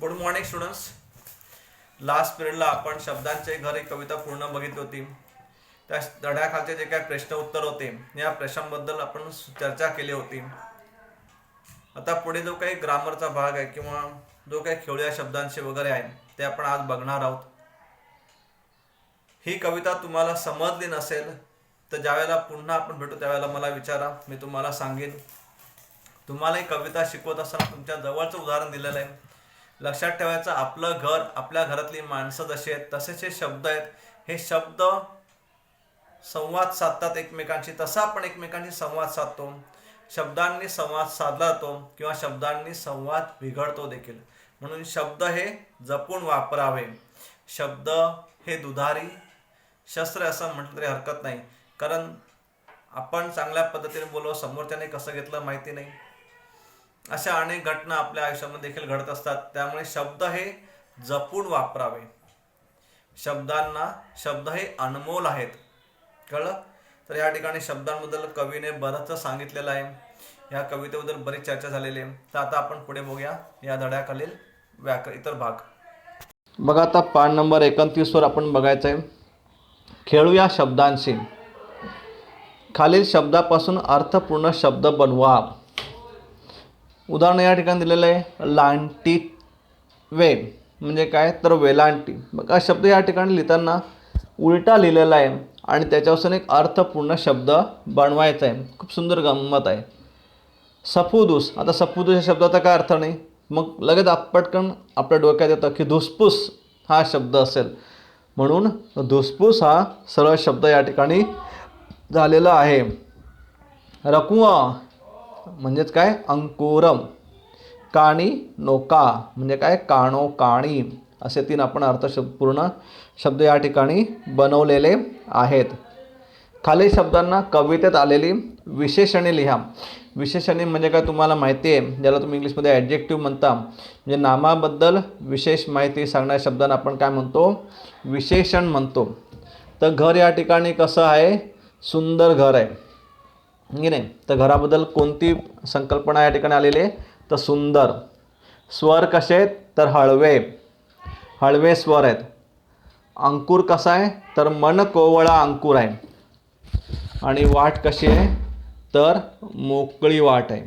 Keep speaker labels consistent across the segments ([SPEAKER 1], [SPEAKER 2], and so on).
[SPEAKER 1] Good morning students. Last पिरियडला आपण शब्दांचे घर ही कविता पूर्ण बघितली होती. त्या धड्याखालचे जे काही प्रश्न उत्तर होते या प्रश्नांबद्दल आपण चर्चा केली होती. आता पुढे जो काही ग्रामरचा भाग आहे किंवा जो काही खेळूया शब्दांचे वगैरे आहे ते आपण आज बघणार आहोत. ही कविता तुम्हाला समजली नसेल तर ज्यावेळेला पुन्हा आपण भेटू त्यावेळेला मला विचारा, मी तुम्हाला सांगेन. तुम्हाला ही कविता शिकवत असताना तुमच्या जवळचं उदाहरण दिलेलं आहे. लक्षात ठेवायचं, आपलं घर, आपल्या घरातली माणसं जशी आहेत तसेच हे शब्द आहेत. हे शब्द संवाद साधतात एकमेकांशी, तसा आपण एकमेकांशी संवाद साधतो. शब्दांनी संवाद साधला जातो किंवा शब्दांनी संवाद बिघडतो देखील. म्हणून शब्द हे जपून वापरावे. शब्द हे दुधारी शस्त्र असं म्हटलं तरी हरकत नाही, कारण आपण चांगल्या पद्धतीने बोललो, समोरच्याने कसं घेतलं माहिती नाही. अशा अनेक घटना आपल्या आयुष्यामध्ये देखील घडत असतात. त्यामुळे शब्द हे जपून वापरावे. शब्द हे अनमोल आहेत. कळलं? तर या ठिकाणी शब्दांबद्दल कवीने बरंच सांगितलेलं आहे. या कवितेबद्दल बरीच चर्चा झालेली आहे. तर आता आपण पुढे बघूया या धड्याखालील इतर भाग. बघा, आता पान नंबर 29 वर आपण बघायचं आहे. खेळूया शब्दांशी. खालील शब्दापासून अर्थपूर्ण शब्द बनवा. उदाहरण या ठिकाणी दिलेलं आहे. लांटी वे म्हणजे काय, तर वेलांटी. बघा, शब्द या ठिकाणी लिहिताना उलटा लिहिलेला आहे आणि त्याच्यापासून एक अर्थपूर्ण शब्द बनवायचा आहे. खूप सुंदर गंमत आहे. सफुदूस. आता सफुदूस या शब्दाचा काय अर्थ नाही, मग लगेच पटकन आपल्या डोक्यात येतं की धुसफूस हा शब्द असेल. म्हणून धुसफूस हा सरळ शब्द या ठिकाणी झालेला आहे. रकुआ म्हणजेच काय, अंकुरम. काणी नोका म्हणजे काय, काणो काणी. असे 3 आपण पूर्ण शब्द या ठिकाणी बनवलेले आहेत. खालील शब्दांना कवितेत आलेली विशेषणे लिहा. विशेषणे म्हणजे काय तुम्हाला माहिती आहे, ज्याला तुम्ही इंग्लिशमध्ये ॲडजेक्टिव्ह म्हणता. म्हणजे नामाबद्दल विशेष माहिती सांगणाऱ्या शब्दांना आपण काय म्हणतो, विशेषण म्हणतो. तर घर या ठिकाणी कसं आहे, सुंदर घर आहे की नाही. तर घराबद्दल कोणती संकल्पना या ठिकाणी आलेली आहे, तर सुंदर. स्वर कसे आहेत, तर हळवे हळवे स्वर आहेत. अंकुर कसा आहे, तर मन कोवळा अंकुर आहे. आणि वाट कशी आहे, तर मोकळी वाट आहे.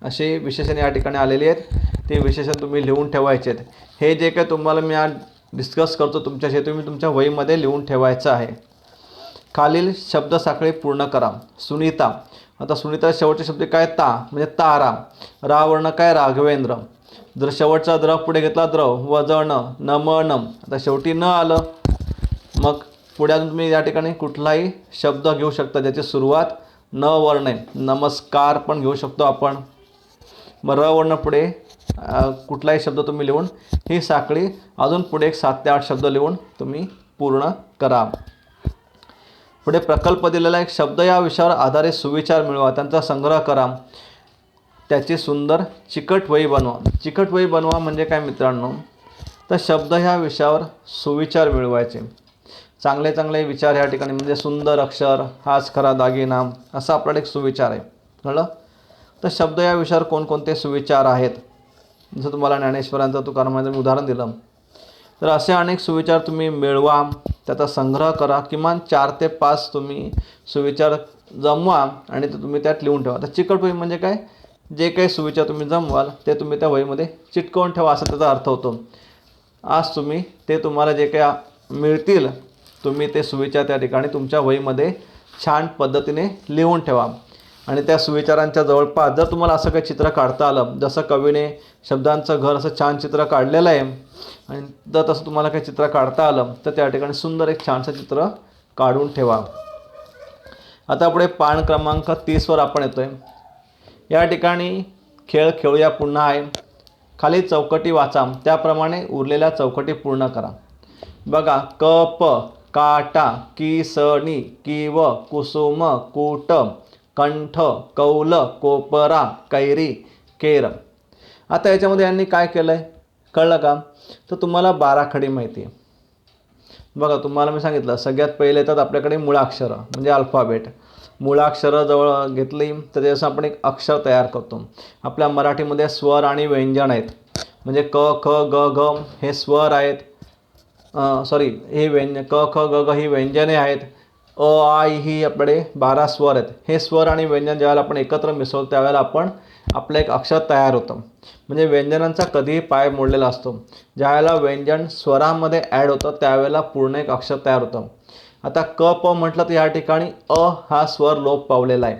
[SPEAKER 1] अशी विशेषणे या ठिकाणी आलेली आहेत. ते विशेषण तुम्ही लिहून ठेवायचे आहेत. हे जे काय तुम्हाला मी आज डिस्कस करतो तुमच्याशी, तुम्ही तुमच्या वहीमध्ये लिहून ठेवायचं आहे. खालील शब्दसाखळी पूर्ण करा. सुनीता. आता सुनीता शेवटचे शब्द काय, ता म्हणजे तारा. रा वर्ण काय, राघवेंद्र. जर शेवटचा द्र पुढे घेतला, द्रव वजन नमनम. आता शेवटी न आलं, मग पुढे अजून तुम्ही या ठिकाणी कुठलाही शब्द घेऊ शकता ज्याची सुरुवात न वर्ण आहे. नमस्कार पण घेऊ शकतो आपण. मग र वर्ण पुढे कुठलाही शब्द तुम्ही लिहून ही साखळी अजून पुढे 7 ते 8 शब्द लिहून तुम्ही पूर्ण करा. पुढे प्रकल्प दिलेला एक शब्द या विषयावर आधारित सुविचार मिळवा, त्यांचा संग्रह करा, त्याची सुंदर चिकट वही बनवा. चिकट वही बनवा म्हणजे काय मित्रांनो, तर शब्द ह्या विषयावर सुविचार मिळवायचे. चांगले चांगले विचार या ठिकाणी, म्हणजे सुंदर अक्षर, हाच खरा दागिना, असा आपल्याला एक सुविचार आहे. कळलं? तर शब्द या विषयावर कोणकोणते सुविचार आहेत, जसं तुम्हाला ज्ञानेश्वरांचं तुकारामांचं उदाहरण दिलं. तर असे अनेक सुविचार तुम्ही मिळवा, त्याचा संग्रह करा. किमान 4 ते 5 तुम्ही सुविचार जमवा आणि ते तुम्ही त्यात लिहून ठेवा. तर चिकट वही म्हणजे काय, जे काही सुविचार तुम्ही जमवाल ते तुम्ही त्या वहीमध्ये चिटकवून ठेवा, असा त्याचा अर्थ होतो. आज तुम्ही ते तुम्हाला जे काही मिळतील तुम्ही ते सुविचार त्या ठिकाणी तुमच्या वहीमध्ये छान पद्धतीने लिहून ठेवा. आणि त्या सुविचारांच्या जवळपास जर तुम्हाला असं काही चित्र काढता आलं, जसं कवीने शब्दांचं घर असं छान चित्र काढलेलं आहे, आणि जर तसं तुम्हाला काही चित्र काढता आलं तर त्या ठिकाणी सुंदर एक छानसं चित्र काढून ठेवा. आता पुढे पान क्रमांक 30 वर आपण येतोय. या ठिकाणी खेळ खेळूया पुन्हा आहे. खाली चौकटी वाचा, त्याप्रमाणे उरलेल्या चौकटी पूर्ण करा. बघा, कप, काटा, किसणी, किव, कुसुम, कूट, कंठ, कौल, कोपरा, कैरी, केर. आता याच्यामध्ये यांनी काय केलं आहे कळलं का, तर तुम्हाला 12 खडी माहिती आहे. बघा, तुम्हाला मी सांगितलं सगळ्यात पहिले येतात आपल्याकडे मुळाक्षरं म्हणजे अल्फाबेट. मूळाक्षरं जवळ घेतली तर त्याचं आपण एक अक्षर तयार करतो. आपल्या मराठीमध्ये स्वर आणि व्यंजन आहेत. म्हणजे क ख ग घ हे स्वर आहेत, सॉरी हे व्यंजन, क ख ग घ ही व्यंजने आहेत, अ आ इ ही आपले 12 स्वर आहेत. हे स्वर आणि व्यंजन ज्यावेळेला आपण एकत्र मिसळतो त्यावेळेला आपण आपलं एक अक्षर तयार होतं. म्हणजे व्यंजनांचा कधीही पाय मोडलेला असतो. ज्यावेळेला व्यंजन स्वरामध्ये ॲड होतं त्यावेळेला पूर्ण एक अक्षर तयार होतं. आता क प म्हटलं तर या ठिकाणी अ हा स्वर लोप पावलेला आहे.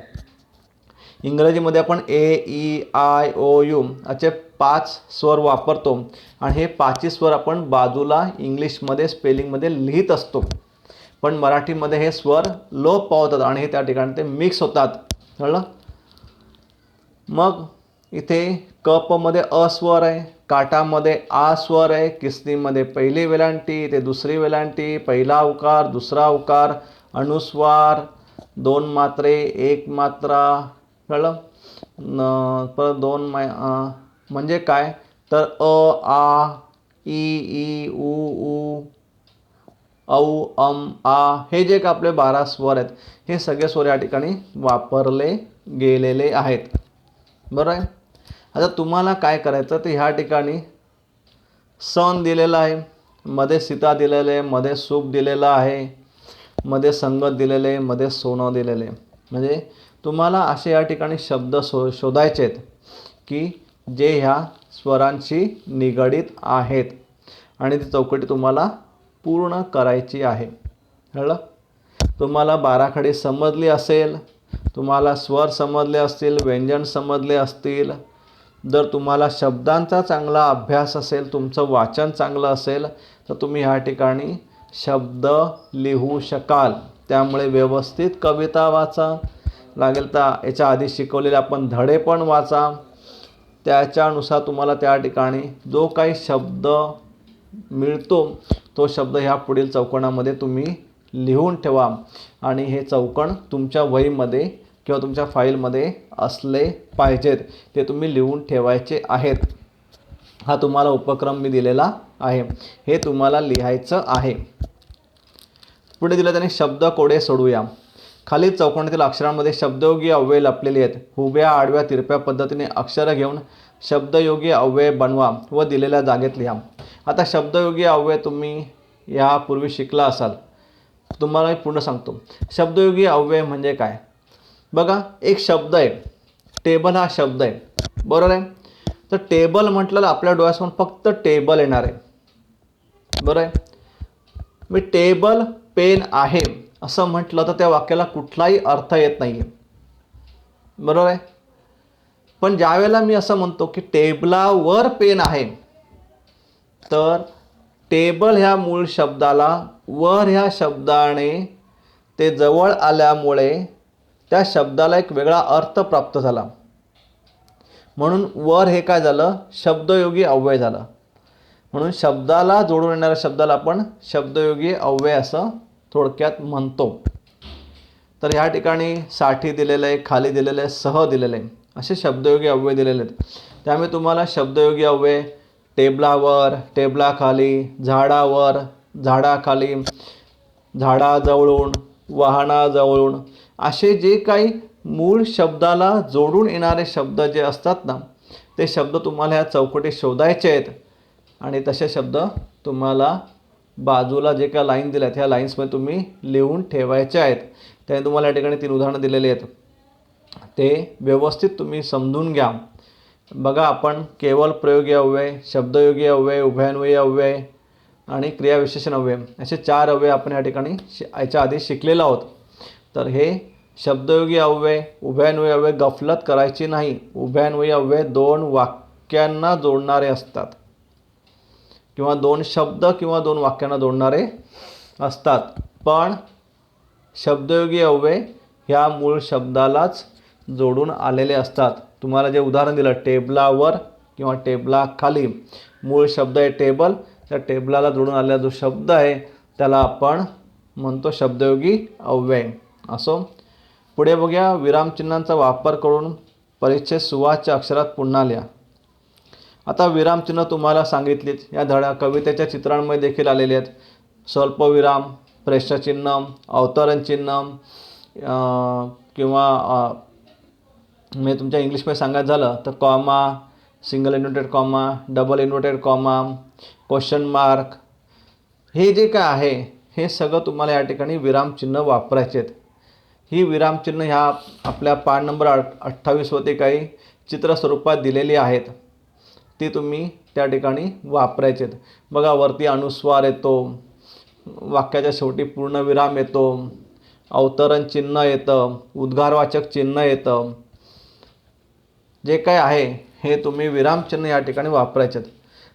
[SPEAKER 1] इंग्रजीमध्ये आपण ए ई आय ओ यू असे 5 स्वर वापरतो आणि हे 5ही स्वर आपण बाजूला इंग्लिशमध्ये स्पेलिंगमध्ये लिहित असतो. पण मराठीमध्ये हे स्वर लोप पावतात आणि हे त्या ठिकाणी ते मिक्स होतात. कळलं? मग इथे क प मध्ये अ स्वर आहे, काटामध्ये आ स्वर आहे, किसनीमध्ये पहिली वेलांटी ते दुसरी वेलांटी, पहिला उकार दुसरा उकार, अनुस्वार, 2 मात्रे 1 मात्रा. कळलं? परत 2 म्हणजे काय तर अ आ ई ई उ ऊ औ अम आ हे जे का आपले 12 स्वर आहेत हे सगळे स्वर या ठिकाणी वापरले गेलेले आहेत. बरं आहे. आता तुम्हाला काय करायचं तर ह्या ठिकाणी सण दिलेला आहे, मध्ये सीता दिलेलं आहे, मध्ये सूप दिलेलं आहे, मध्ये संगत दिलेले आहे, मध्ये सोनं दिलेलं आहे. म्हणजे तुम्हाला असे या ठिकाणी शब्द शोधायचे आहेत की जे ह्या स्वरांशी निगडीत आहेत आणि ती चौकटी तुम्हाला पूर्ण करायची आहे. कळलं? तुम्हाला बाराखडी समजली असेल, तुम्हाला स्वर समजले असतील, व्यंजन समजले असतील, जर तुम्हाला शब्दांचा चांगला अभ्यास असेल, तुमचं वाचन चांगलं असेल तर तुम्ही ह्या ठिकाणी शब्द लिहू शकाल. त्यामुळे व्यवस्थित कविता वाचा, लागेल तर याच्या आधी शिकवलेले आपण धडे पण वाचा. त्याच्यानुसार तुम्हाला त्या ठिकाणी जो काही शब्द मिळतो तो शब्द ह्या पुढील चौकोनामध्ये तुम्ही लिहून ठेवा आणि हे चौकोन तुमच्या वहीमध्ये किंवा तुमच्या फाईलमध्ये असले पाहिजेत. ते तुम्ही लिहून ठेवायचे आहेत. हा तुम्हाला उपक्रम मी दिलेला आहे, हे तुम्हाला लिहायचं आहे. पुढे दिलं त्याने शब्द कोडे सोडूया. खालील चौकोनातील अक्षरांमध्ये शब्दयोगी अव्यय लपलेले आहेत. उभ्या आडव्या तिरप्या पद्धतीने अक्षरं घेऊन शब्दयोगी अव्यय बनवा व दिलेल्या जागेत लिहा. आता शब्दयोगी अव्यय तुम्ही यापूर्वी शिकला असाल, तुम्हाला मी पूर्ण सांगतो. शब्दयोगी अव्यय म्हणजे काय बघा, एक शब्द आहे, टेबल हा शब्द आहे, बरोबर आहे. तर टेबल म्हटलं आपल्या डोळ्यासमोर फक्त टेबल येणार आहे, बरोबर आहे. मी टेबल पेन आहे असं म्हटलं तर त्या वाक्याला कुठलाही अर्थ येत नाही आहे, बरोबर आहे. पण ज्यावेळेला मी असं म्हणतो की टेबलावर पेन आहे तर टेबल ह्या मूळ शब्दाला वर ह्या शब्दाने ते जवळ आल्यामुळे त्या शब्दाला एक वेगळा अर्थ प्राप्त झाला. म्हणून वर हे काय झालं, शब्दयोगी अव्यय झालं. म्हणून शब्दाला जोडून येणाऱ्या शब्दाला आपण शब्दयोगी अव्यय असं थोडक्यात म्हणतो. तर ह्या ठिकाणी साठी दिलेलं आहे, खाली दिलेलं आहे, सह दिलेलं आहे, असे शब्दयोगी अव्यय दिलेले आहेत. त्यामुळे तुम्हाला शब्दयोगी अव्यय टेबलावर, टेबलाखाली, झाडावर, झाडाखाली, झाडाजवळून, वाहनाजवळून असे जे काही मूळ शब्दाला जोडून येणारे शब्द जे असतात ना ते शब्द तुम्हाला ह्या चौकटीत शोधायचे आहेत आणि तसे शब्द तुम्हाला बाजूला जे काही लाईन दिल्या आहेत ह्या लाईन्समध्ये तुम्ही लिहून ठेवायचे आहेत. त्याने तुम्हाला या ठिकाणी 3 उदाहरणं दिलेली आहेत, ते व्यवस्थित तुम्ही समजून घ्या. बघा, आपण केवळ प्रयोगी अव्यय, शब्दयोगी अव्यय, उभयान्वयी अव्यय आणि क्रियाविशेषण अव्यय असे 4 अव्यय आपण या ठिकाणी याच्या आधी शिकलेलो आहोत. तर हे शब्दयोगी अव्यय, उभयान्वयी अव्यय गफलत करायची नाही. उभयान्वयी अव्यय 2 वाक्यांना जोडणारे असतात किंवा 2 शब्द किंवा 2 वाक्यांना जोडणारे असतात. पण शब्दयोगी अव्यय ह्या मूळ शब्दालाच जोडून आलेले असतात. तुम्हाला जे उदाहरण दिलं टेबलावर किंवा टेबलाखाली, मूळ शब्द आहे टेबल, त्या टेबलाला जोडून आलेला जो शब्द आहे त्याला आपण म्हणतो शब्दयोगी अव्यय. असो, पुढे बघूया. विरामचिन्हांचा वापर करून परिच्छेद सुवाच्य अक्षरात पुन्हा लिहा. आता विरामचिन्ह तुम्हाला सांगितलीच, या धड्या कवितेच्या चित्रांमध्ये देखील आलेले आहेत. स्वल्पविराम, प्रश्नचिन्ह, अवतरण चिन्ह किंवा मी तुमच्या इंग्लिशमध्ये सांगायचं झालं तर comma, single inverted comma, double inverted comma, question mark, हे जे काय आहे हे सगळं तुम्हाला या ठिकाणी विरामचिन्ह वापरायचे आहेत. ही विरामचिन्ह ह्या आपल्या पान नंबर 28वरती काही चित्र स्वरूपात दिलेली आहेत, ती तुम्ही त्या ठिकाणी वापरायचे आहेत. बघा वरती अनुस्वार येतो, वाक्याच्या शेवटी पूर्णविराम येतो, अवतरण चिन्ह येतं, उद्गारवाचक चिन्ह येतं. जे काय आहे हे तुम्ही विरामचिन्ह या ठिकाणी वापरायचे आहेत.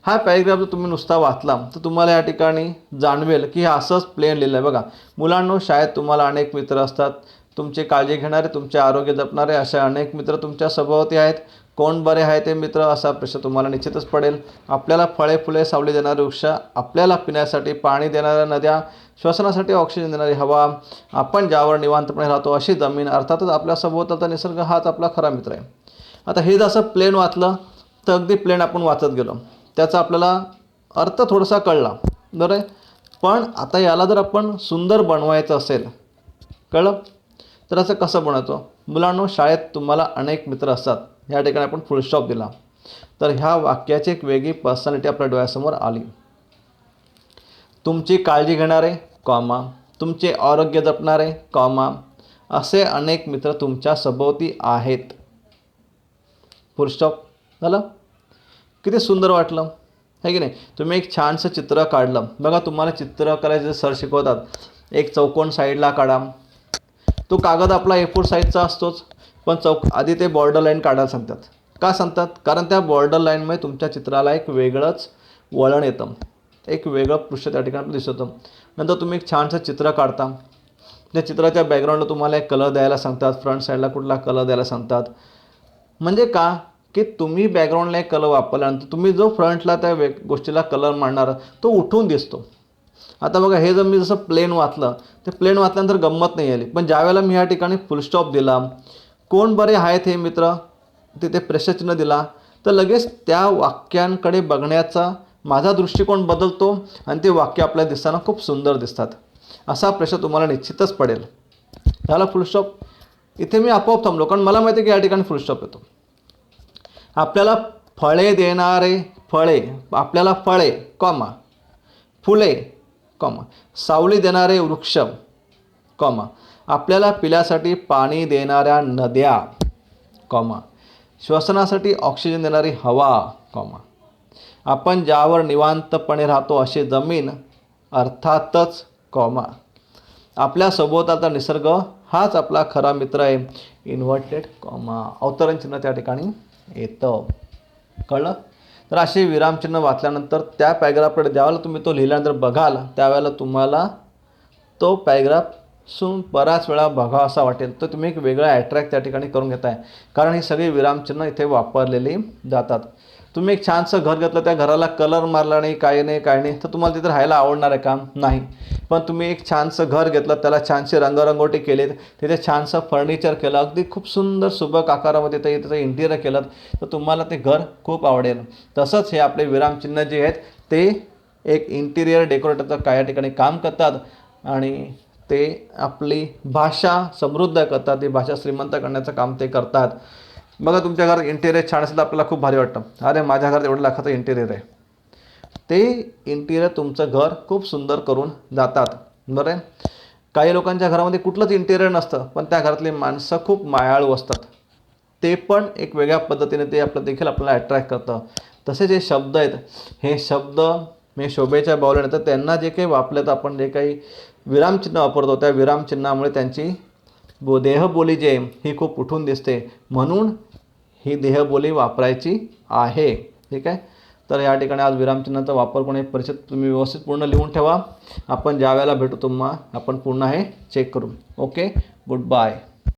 [SPEAKER 1] हा पॅरेग्राफ जर तुम्ही नुसता वाचला तर तुम्हाला या ठिकाणी जाणवेल की हे असंच प्लेन लिहिलं आहे. बघा मुलांनो, शाळेत तुम्हाला अनेक मित्र असतात, तुमची काळजी घेणारे, तुमचे आरोग्य जपणारे असे अनेक मित्र तुमच्या सभोवती आहेत. कोण बरे आहे ते मित्र असा प्रश्न तुम्हाला निश्चितच पडेल. आपल्याला फळे फुले सावली देणारे वृक्ष, आपल्याला पिण्यासाठी पाणी देणाऱ्या नद्या, श्वसनासाठी ऑक्सिजन देणारी हवा, आपण ज्यावर निवांतपणे राहतो अशी जमीन, अर्थातच आपल्या सभोवतालचा निसर्ग हाच आपला खरा मित्र आहे. आता हे जसं प्लेन वाचलं तर अगदी प्लेन आपण वाचत गेलो, त्याचा आपल्याला अर्थ थोडासा कळला, बरं आहे. पण आता याला जर आपण सुंदर बनवायचं असेल, कळलं, तर असं कसं बनवतो? मुलांनो, शाळेत तुम्हाला अनेक मित्र असतात, ह्या ठिकाणी आपण फुल स्टॉप दिला तर ह्या वाक्याची एक वेगळी पर्सनॅलिटी आपल्या डोळ्यासमोर आली. तुमची काळजी घेणारे कॉमा, तुमचे आरोग्य जपणारे कॉमा, असे अनेक मित्र तुमच्या सभोवती आहेत. फुल स्टॉप झालं. किती सुंदर वाटलं आहे की नाही? तुम्ही एक छानसं चित्र काढलं. बघा तुम्हाला चित्र करायचे सर शिकवतात, एक चौकोन साईडला काढा. तो कागद आपला A4 साईजचा असतोच, पण आधी ते बॉर्डर लाईन काढायला सांगतात. का सांगतात? कारण त्या बॉर्डर लाईनमुळे तुमच्या चित्राला एक वेगळंच वळण येतं, एक वेगळं पृष्ठ त्या ठिकाणी दिसतं. नंतर तुम्ही एक छानसं चित्र काढता, त्या चित्राच्या बॅकग्राऊंडला तुम्हाला एक कलर द्यायला सांगतात, फ्रंट साईडला कुठला कलर द्यायला सांगतात. म्हणजे का की तुम्ही बॅकग्राऊंडला एक कलर वापरल्यानंतर तुम्ही जो फ्रंटला त्या गोष्टीला कलर मारणार तो उठून दिसतो. आता बघा हे जर मी जसं प्लेन वाचलं, ते प्लेन वाचल्यानंतर गंमत नाही आली, पण ज्यावेळेला मी ह्या ठिकाणी फुल स्टॉप दिला, कोण बरे आहेत हे मित्र, तिथे प्रश्नचिन्ह दिला, तर लगेच त्या वाक्यांकडे बघण्याचा माझा दृष्टिकोन बदलतो आणि ते वाक्य आपल्याला दिसताना खूप सुंदर दिसतात. असा प्रश्न तुम्हाला निश्चितच पडेल. झाला फुल स्टॉप. इथे मी आपोआप थांबलो, कारण मला माहिती आहे की या ठिकाणी फुल स्टॉप येतो. आपल्याला फळे देणारे फळे, आपल्याला फळे कॉमा, फुले कॉमा, सावली देणारे वृक्ष कॉमा, आपल्याला पिण्यासाठी पाणी देणाऱ्या नद्या कॉमा, श्वसनासाठी ऑक्सिजन देणारी हवा कॉमा, आपण ज्यावर निवांतपणे राहतो अशी जमीन, अर्थातच कॉमा, आपल्या सभोवतालचा निसर्ग हाच आपला खरा मित्र आहे, इन्व्हर्टेड कॉमा, अवतरण चिन्ह त्या ठिकाणी येतं. कळलं? तर असे विरामचिन्ह वाचल्यानंतर त्या पॅरेग्राफकडे ज्यावेळेला तुम्ही तो लिहिल्यानंतर बघाल त्यावेळेला तुम्हाला तो पॅरेग्राफ बराच वेळा बघा असा वाटेल. तर तुम्ही एक वेगळा ॲट्रॅक्ट त्या ठिकाणी करून घेताय, कारण ही सगळी विरामचिन्ह इथे वापरलेली जातात. तुम्ही एक छानसं घर घेतलं, त्या घराला कलर मारला नाही, काही नाही, तर तुम्हाला तिथे राहायला आवडणार आहे का? नाही. पण तुम्ही एक छानसं घर घेतलं, त्याला छानशी रंगरंगोटी केलीत, तिथे छानसं फर्निचर केलं, अगदी खूप सुंदर सुबक आकारामध्ये त्याचं इंटिरियर केलं, तर तुम्हाला ते घर खूप आवडेल. तसंच हे आपले विरामचिन्ह जे आहेत ते एक इंटिरियर डेकोरेटरचं काय ठिकाणी काम करतात आणि ते आपली भाषा समृद्ध करतात, ती भाषा श्रीमंत करण्याचं काम ते करतात. बघा तुमच्या घरात इंटिरियर छान असेल तर आपल्याला खूप भारी वाटतं, अरे माझ्या घरात एवढं लाखाचं इंटिरियर आहे. ते इंटिरियर तुमचं घर खूप सुंदर करून जातात. बरं आहे. काही लोकांच्या घरामध्ये कुठलंच इंटिरियर नसतं, पण त्या घरातली माणसं खूप मायाळू असतात, ते पण एक वेगळ्या पद्धतीने ते आपलं देखील आपल्याला अट्रॅक्ट करतं. तसे जे शब्द आहेत, हे शब्द मी शोभेच्या बाहुल्याने, तर त्यांना जे काही वापरलं, आपण जे काही विरामचिन्ह वापरतो त्या विरामचिन्हामुळे त्यांची देहबोली जी आहे ही खूप उठून दिसते, म्हणून ही देहबोली वापरायची आहे. ठीक आहे. तर या ठिकाणी आज विरामचिन्हाचा वापर कोणी परिचित तुम्ही व्यवस्थित पूर्ण लिहून ठेवा. आपण ज्या वेळेला भेटू तुम्हाला आपण पुन्हा हे चेक करू. Okay, good bye.